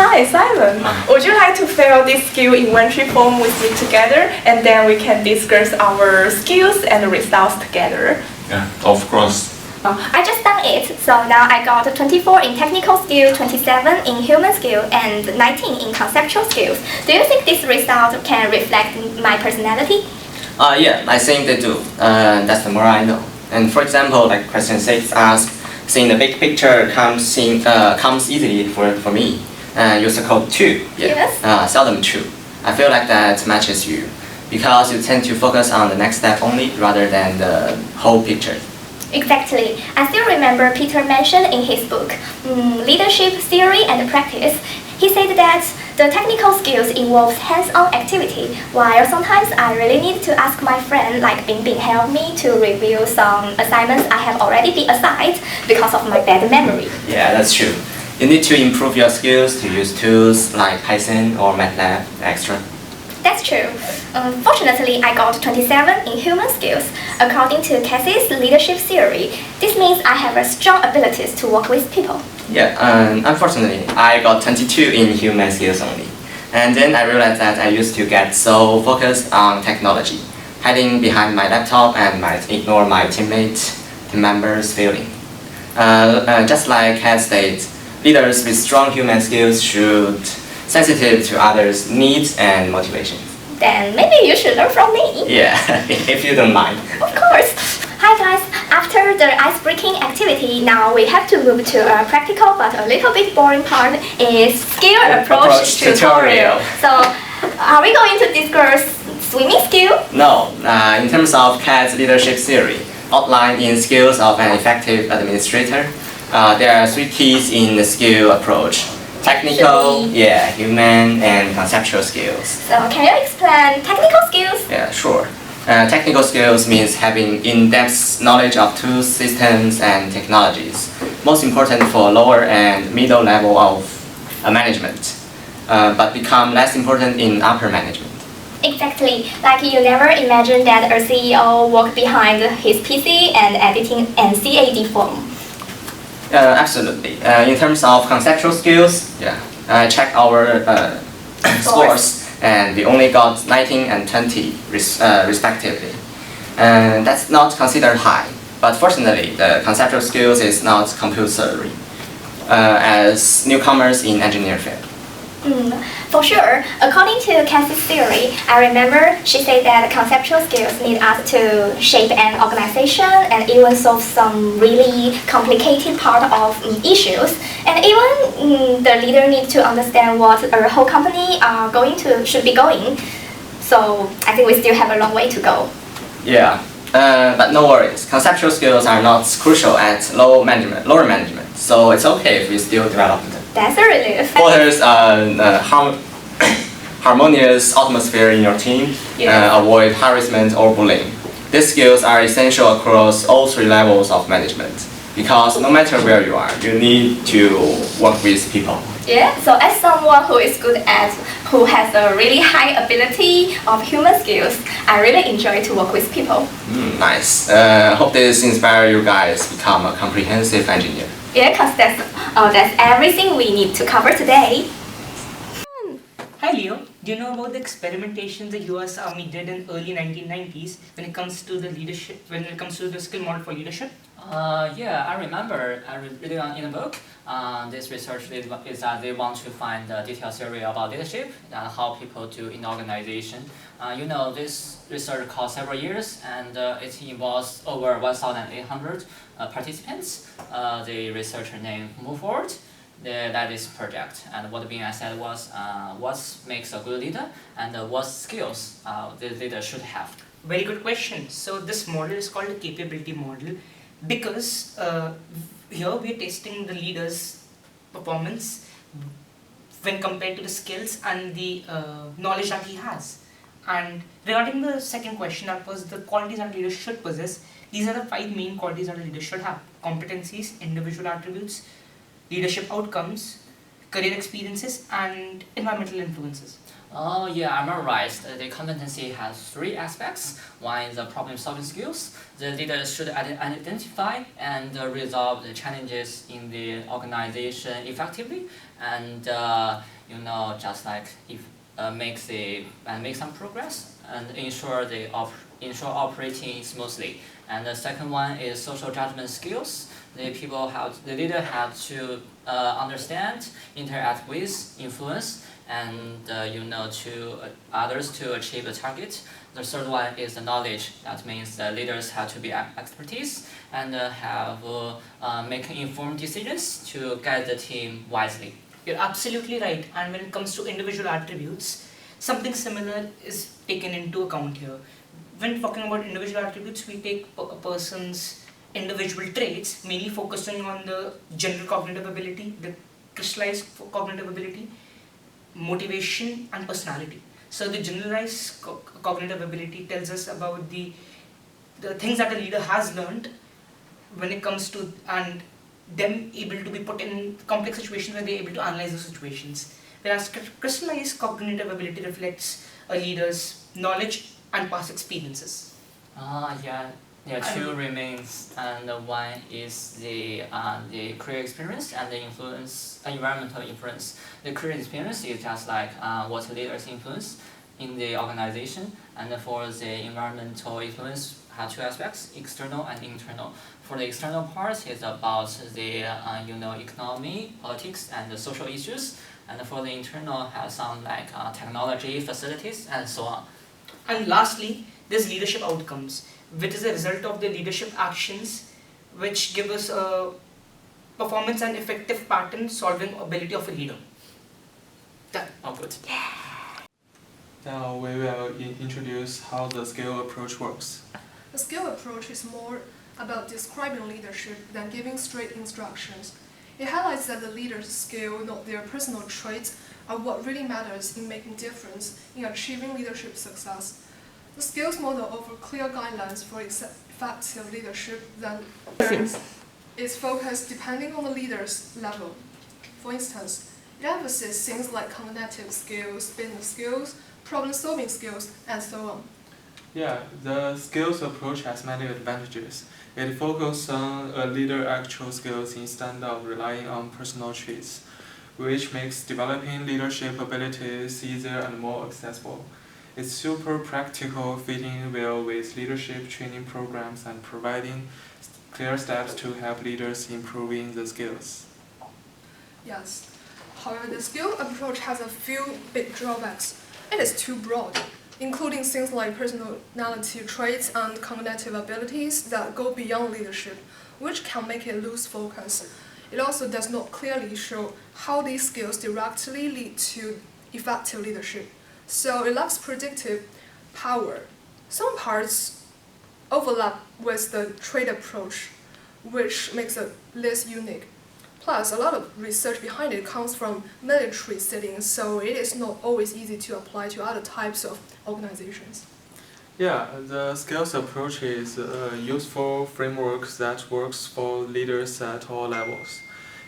Hi, Simon. Would you like to fill this skill inventory form with me together, and then we can discuss our skills and results together? Yeah, of course. I just done it, so now I got 24 in technical skill, 27 in human skill, and 19 in conceptual skills. Do you think this result can reflect my personality? Yeah, I think they do. That's the more I know. And for example, like question 6 asks, seeing the big picture comes easily for me. You circled 2. Yes. Seldom 2. I feel like that matches you because you tend to focus on the next step only rather than the whole picture. Exactly. I still remember Peter mentioned in his book, Leadership Theory and Practice. He said that the technical skills involves hands-on activity, while sometimes I really need to ask my friend like Bing help me to review some assignments I have already been assigned because of my bad memory. Yeah, that's true. You need to improve your skills to use tools like Python or MATLAB extra. That's true. Fortunately, I got 27 in human skills. According to Cassie's leadership theory, this means I have a strong abilities to work with people. Yeah, unfortunately, I got 22 in human skills only. And then I realized that I used to get so focused on technology, hiding behind my laptop and might ignore my team members' feeling. Just like Kat stated, leaders with strong human skills should sensitive to others' needs and motivations. Then maybe you should learn from me. Yeah, if you don't mind. Of course. Hi guys, after the ice-breaking activity, now we have to move to a practical but a little bit boring part is skill approach tutorial. So, are we going to discuss swimming skill? No, in terms of Kat's leadership theory, outlined in skills of an effective administrator, there are 3 keys in the skill approach. Technical, human, and conceptual skills. So can you explain technical skills? Yeah, sure. Technical skills means having in-depth knowledge of tools, systems, and technologies. Most important for lower and middle level of management, but become less important in upper management. Exactly. Like you never imagine that a CEO worked behind his PC and editing an CAD form. Absolutely. In terms of conceptual skills, I checked our scores and we only got 19 and 20 respectively. And that's not considered high, but fortunately the conceptual skills is not compulsory as newcomers in engineering field. For sure. According to Cassie's theory, I remember she said that conceptual skills need us to shape an organization and even solve some really complicated part of issues. And even the leader needs to understand what a whole company should be going. So I think we still have a long way to go. Yeah, but no worries. Conceptual skills are not crucial at lower management, so it's okay if we still develop them. That's a relief. Fosters harmonious atmosphere in your team, avoid harassment or bullying. These skills are essential across all 3 levels of management because no matter where you are, you need to work with people. Yeah, so as someone who is who has a really high ability of human skills, I really enjoy to work with people. Nice. Hope this inspires you guys become a comprehensive engineer. Yeah, because that's everything we need to cover today. Hi Leo, do you know about the experimentation the US Army did in early 1990s when it comes to the skill model for leadership? Yeah, I remember. I read it in a book. This research is that they want to find the detailed theory about leadership and how people do in organization. This research cost several years and it involves over 1,800 participants. The researcher named Move Forward. That is project, and what being said was what makes a good leader and what skills the leader should have. Very good question. So this model is called a capability model because here we are testing the leader's performance when compared to the skills and the knowledge that he has. And regarding the second question, that was the qualities that leaders should possess. These are the 5 main qualities that a leader should have: competencies, individual attributes, leadership outcomes, career experiences, and environmental influences. Oh yeah, I'm right. The competency has three aspects. One is the problem-solving skills. The leader should identify and resolve the challenges in the organization effectively, and just like if make some progress and ensure operating smoothly. And the second one is social judgment skills. The leader have to understand, interact with, influence, and to others to achieve the target. The third one is the knowledge. That means the leaders have to be expertise and making informed decisions to guide the team wisely. You're absolutely right. And when it comes to individual attributes, something similar is taken into account here. When talking about individual attributes, we take a person's individual traits, mainly focusing on the general cognitive ability, the crystallized cognitive ability, motivation, and personality. So the generalized cognitive ability tells us about the things that a leader has learned when it comes to, and them able to be put in complex situations where they're able to analyze those situations. Whereas crystallized cognitive ability reflects a leader's knowledge and past experiences. Two remains, and one is the career experience and the environmental influence. The career experience is just like what leaders influence in the organization, and for the environmental influence have two aspects: external and internal. For the external part, it's about the economy, politics, and the social issues, and for the internal has some like technology, facilities, and so on. And lastly, there's leadership outcomes, which is a result of the leadership actions, which give us a performance and effective pattern solving ability of a leader. Done. Oh, good. Now we will introduce how the skill approach works. The skill approach is more about describing leadership than giving straight instructions. It highlights that the leader's skill, not their personal traits, are what really matters in making difference in achieving leadership success. The skills model offers clear guidelines for effective leadership that is focused depending on the leader's level. For instance, it emphasizes things like cognitive skills, business skills, problem-solving skills, and so on. Yeah, the skills approach has many advantages. It focuses on a leader's actual skills instead of relying on personal traits, which makes developing leadership abilities easier and more accessible. It's super practical, fitting well with leadership training programs and providing clear steps to help leaders improving the skills. Yes. However, the skill approach has a few big drawbacks. It is too broad, including things like personality traits and cognitive abilities that go beyond leadership, which can make it lose focus. It also does not clearly show how these skills directly lead to effective leadership, so it lacks predictive power. Some parts overlap with the trait approach, which makes it less unique. Plus, a lot of research behind it comes from military settings, so it is not always easy to apply to other types of organizations. Yeah, the skills approach is a useful framework that works for leaders at all levels.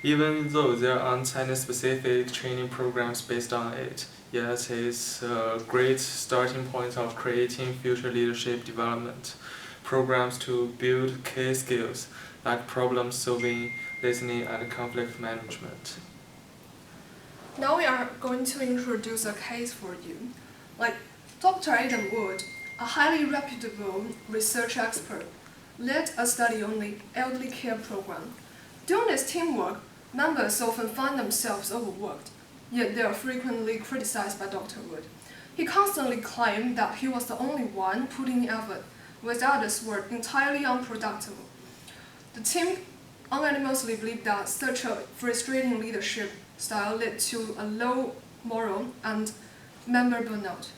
Even though there aren't any specific training programs based on it, yet it's a great starting point of creating future leadership development programs to build key skills like problem solving, listening, and conflict management. Now we are going to introduce a case for you. Like Dr. Adam Wood, a highly reputable research expert, led a study on the elderly care program. During this teamwork, members often find themselves overworked, yet they are frequently criticized by Dr. Wood. He constantly claimed that he was the only one putting in effort, while others were entirely unproductive. The team unanimously believed that such a frustrating leadership style led to a low morale and member burnout.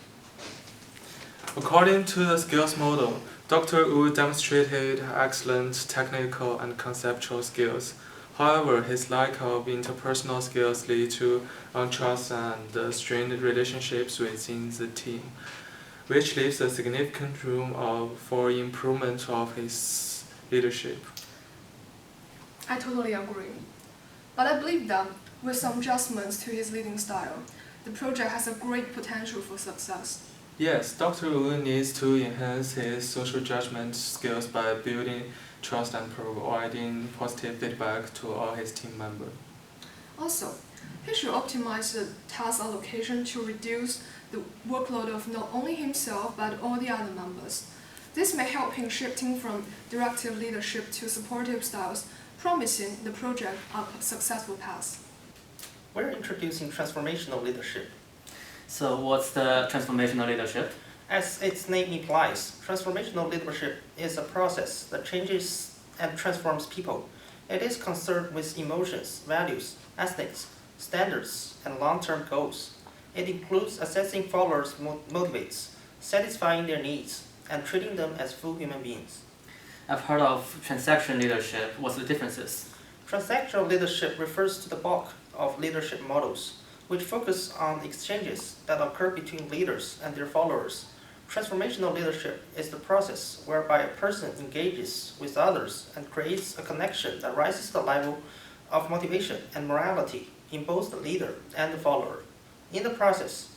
According to the skills model, Dr. Wu demonstrated excellent technical and conceptual skills. However, his lack of interpersonal skills led to untrust and strained relationships within the team, which leaves a significant room for improvement of his leadership. I totally agree. But I believe that with some adjustments to his leading style. The project has a great potential for success. Yes, Dr. Wu needs to enhance his social judgment skills by building trust and providing positive feedback to all his team members. Also, he should optimize the task allocation to reduce the workload of not only himself but all the other members. This may help him shifting from directive leadership to supportive styles, promising the project a successful path. We're introducing transformational leadership. So what's the transformational leadership? As its name implies, transformational leadership is a process that changes and transforms people. It is concerned with emotions, values, ethics, standards, and long-term goals. It includes assessing followers' motivates, satisfying their needs, and treating them as full human beings. I've heard of transaction leadership. What's the differences? Transactional leadership refers to the bulk of leadership models, which focus on exchanges that occur between leaders and their followers. Transformational leadership is the process whereby a person engages with others and creates a connection that rises the level of motivation and morality in both the leader and the follower. In the process,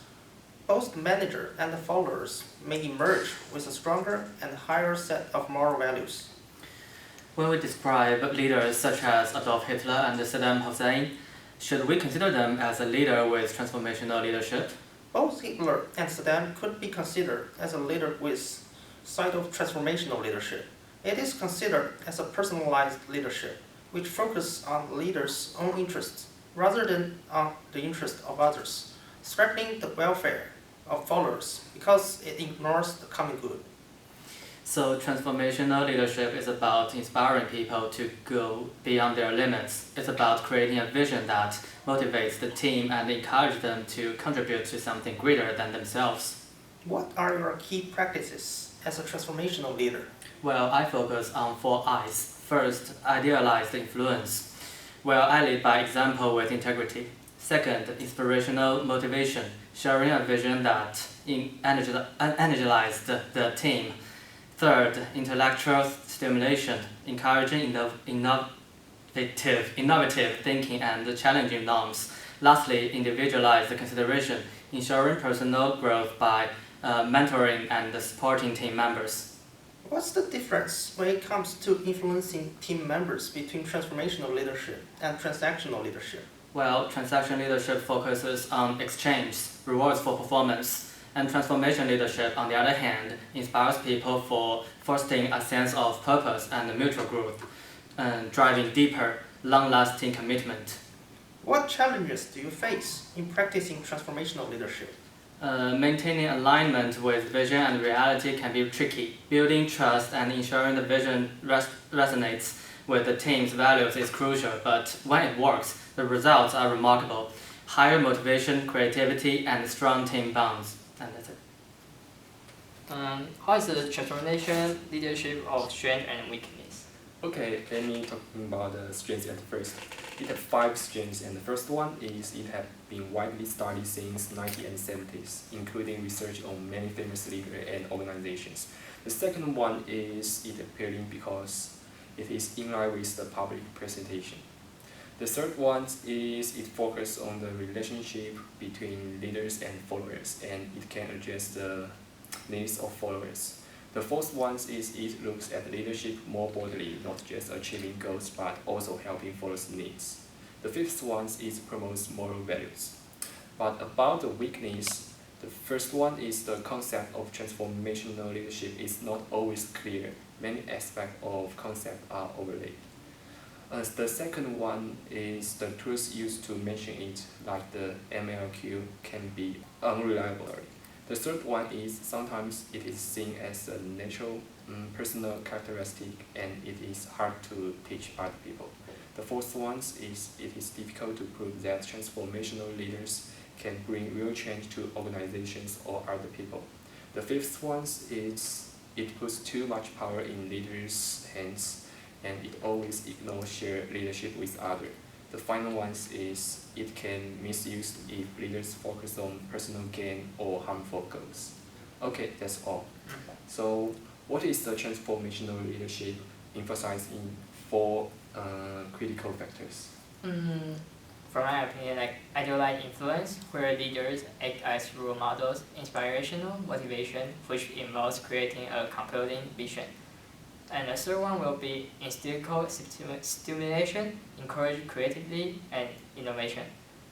both the manager and the followers may emerge with a stronger and higher set of moral values. When we describe leaders such as Adolf Hitler and Saddam Hussein, should we consider them as a leader with transformational leadership? Both Hitler and Saddam could be considered as a leader with side of transformational leadership. It is considered as a personalized leadership, which focuses on the leader's own interests rather than on the interests of others, threatening the welfare of followers because it ignores the common good. So transformational leadership is about inspiring people to go beyond their limits. It's about creating a vision that motivates the team and encourages them to contribute to something greater than themselves. What are your key practices as a transformational leader? Well, I focus on 4 I's. First, idealized influence. Well, I lead by example with integrity. Second, inspirational motivation, sharing a vision that energizes the team. Third, intellectual stimulation, encouraging innovative thinking and challenging norms. Lastly, individualized consideration, ensuring personal growth by mentoring and supporting team members. What's the difference when it comes to influencing team members between transformational leadership and transactional leadership? Well, transaction leadership focuses on exchange, rewards for performance, and transformation leadership, on the other hand, inspires people for fostering a sense of purpose and mutual growth, and driving deeper, long-lasting commitment. What challenges do you face in practicing transformational leadership? Maintaining alignment with vision and reality can be tricky. Building trust and ensuring the vision resonates with the team's values is crucial, but when it works, the results are remarkable. Higher motivation, creativity, and strong team bonds. And that's it. How is the transformation leadership of strength and weakness? Okay, let me talk about the strengths at first. It has 5 strengths, and the first one is it has been widely studied since 1970s, including research on many famous leaders and organizations. The second one is it appealing because it is in line with the public presentation. The third one is it focuses on the relationship between leaders and followers, and it can address the needs of followers. The fourth one is it looks at leadership more broadly, not just achieving goals, but also helping followers' needs. The fifth one is promotes moral values. But about the weakness, the first one is the concept of transformational leadership is not always clear. Many aspects of concept are overlaid. The second one is the tools used to measure it, like the MLQ, can be unreliable. The third one is sometimes it is seen as a natural personal characteristic and it is hard to teach other people. The fourth one is it is difficult to prove that transformational leaders can bring real change to organizations or other people. The fifth one is it puts too much power in leaders' hands and it always ignores shared leadership with others. The final one is it can misuse if leaders focus on personal gain or harmful goals. Okay, that's all. So what is the transformational leadership emphasized in 4 critical factors? from my opinion, like idealized influence, where leaders act as role models, inspirational motivation, which involves creating a compelling vision. And the third one will be instinctual stimulation, encourage creativity and innovation.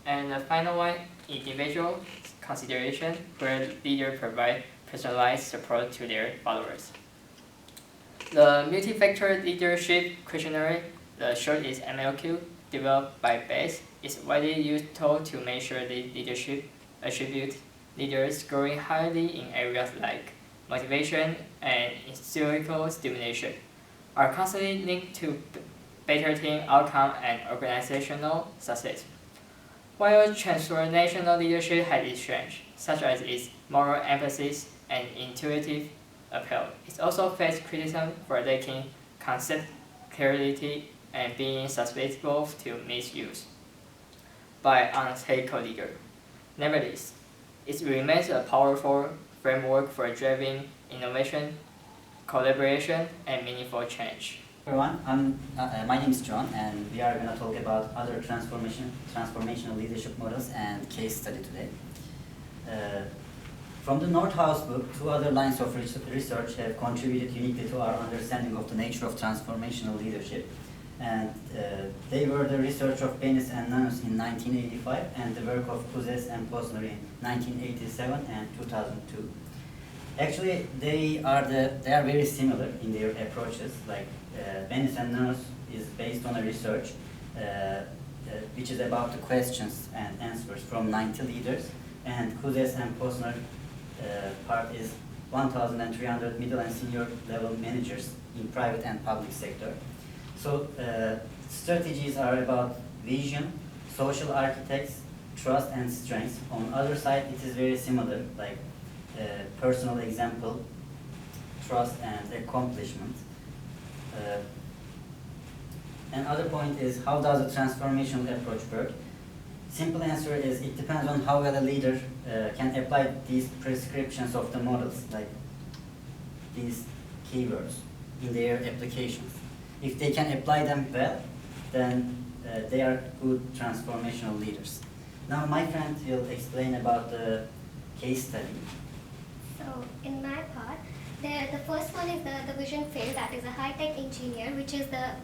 And the final one, individual consideration, where leaders provide personalized support to their followers. The multi-factor leadership questionnaire, the short is MLQ, developed by BASE, is widely used tool to measure the leadership attribute. Leaders scoring highly in areas like motivation and intellectual stimulation are constantly linked to better team outcome and organizational success. While transformational leadership has its strengths, such as its moral emphasis and intuitive appeal, it also faces criticism for lacking concept clarity and being susceptible to misuse by unethical leaders. Nevertheless, it remains a powerful framework for driving innovation, collaboration, and meaningful change. Everyone, my name is John, and we are going to talk about other transformational leadership models and case study today. From the Nordhaus book, two other lines of research have contributed uniquely to our understanding of the nature of transformational leadership. And they were the research of Benes and Nanus in 1985 and the work of Kuzes and Posner in 1987 and 2002. Actually, they are very similar in their approaches. Like Benes and Nanus is based on a research which is about the questions and answers from 90 leaders, and Kuzes and Posner part is 1,300 middle and senior level managers in private and public sector. So strategies are about vision, social architects, trust and strengths. On the other side, it is very similar, like personal example, trust and accomplishment. Another point is, how does a transformational approach work? Simple answer is, it depends on how well a leader can apply these prescriptions of the models, like these keywords, in their applications. If they can apply them well, then they are good transformational leaders. Now my friend will explain about the case study. So in my part, the first one is the vision field, that is a high-tech engineer, which is the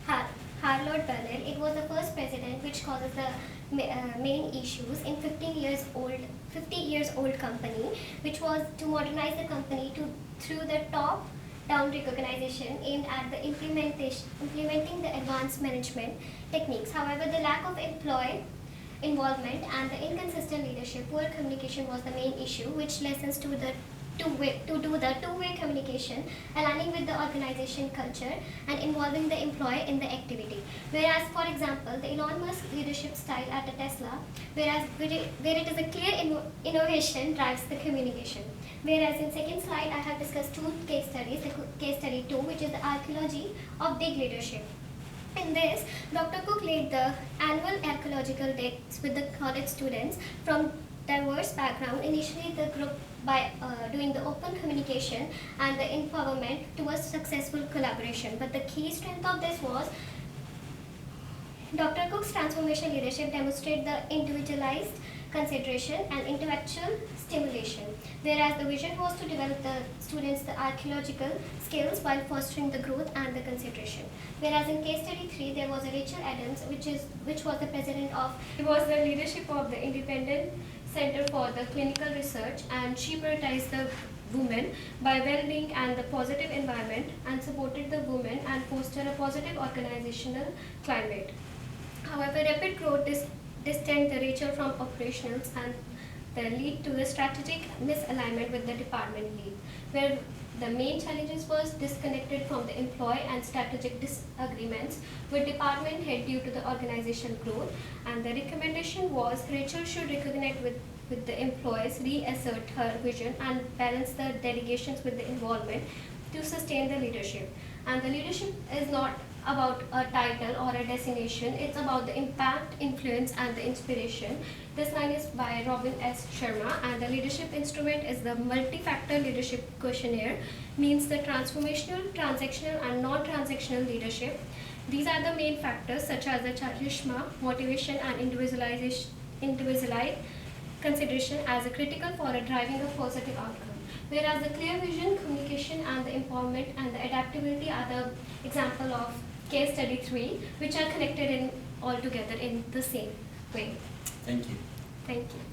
Harlot Burnell. It was the first president which causes the main issues in 50 years old company, which was to modernize the company through the top-down recognition aimed at the implementing the advanced management techniques. However, the lack of employee involvement and the inconsistent leadership, poor communication was the main issue, which lessons to do the two-way communication, aligning with the organization culture and involving the employee in the activity. Whereas, for example, the Elon Musk leadership style at a Tesla, where it is a clear innovation drives the communication. Whereas in second slide, I have discussed two case studies, the case study 2, which is the archaeology of dig leadership. In this, Dr. Cook led the annual archaeological digs with the college students from diverse background. Initially, the group by doing the open communication and the empowerment towards successful collaboration. But the key strength of this was Dr. Cook's transformation leadership demonstrated the individualized consideration and intellectual stimulation, whereas the vision was to develop the students the archaeological skills while fostering the growth and the consideration. Whereas in case study 3, there was a Rachel Adams, which was the president of, she was the leadership of the Independent Center for the Clinical Research, and she prioritized the women by well-being and the positive environment, and supported the women and fostered a positive organizational climate. However, rapid growth distanced the Rachel from operationals and the lead to the strategic misalignment with the department lead, where the main challenges was disconnected from the employee and strategic disagreements with department head due to the organizational growth. And the recommendation was Rachel should reconnect with the employees, reassert her vision and balance the delegations with the involvement to sustain the leadership. And the leadership is not about a title or a designation, it's about the impact, influence and the inspiration. This line is by Robin S. Sharma, and the leadership instrument is the multi-factor leadership questionnaire, means the transformational, transactional and non-transactional leadership, These are the main factors such as the charisma, motivation and individualized consideration as a critical for driving a positive outcome. Whereas the clear vision, communication and the empowerment and the adaptability are the example of case study 3, which are connected in all together in the same way. Thank you. Thank you.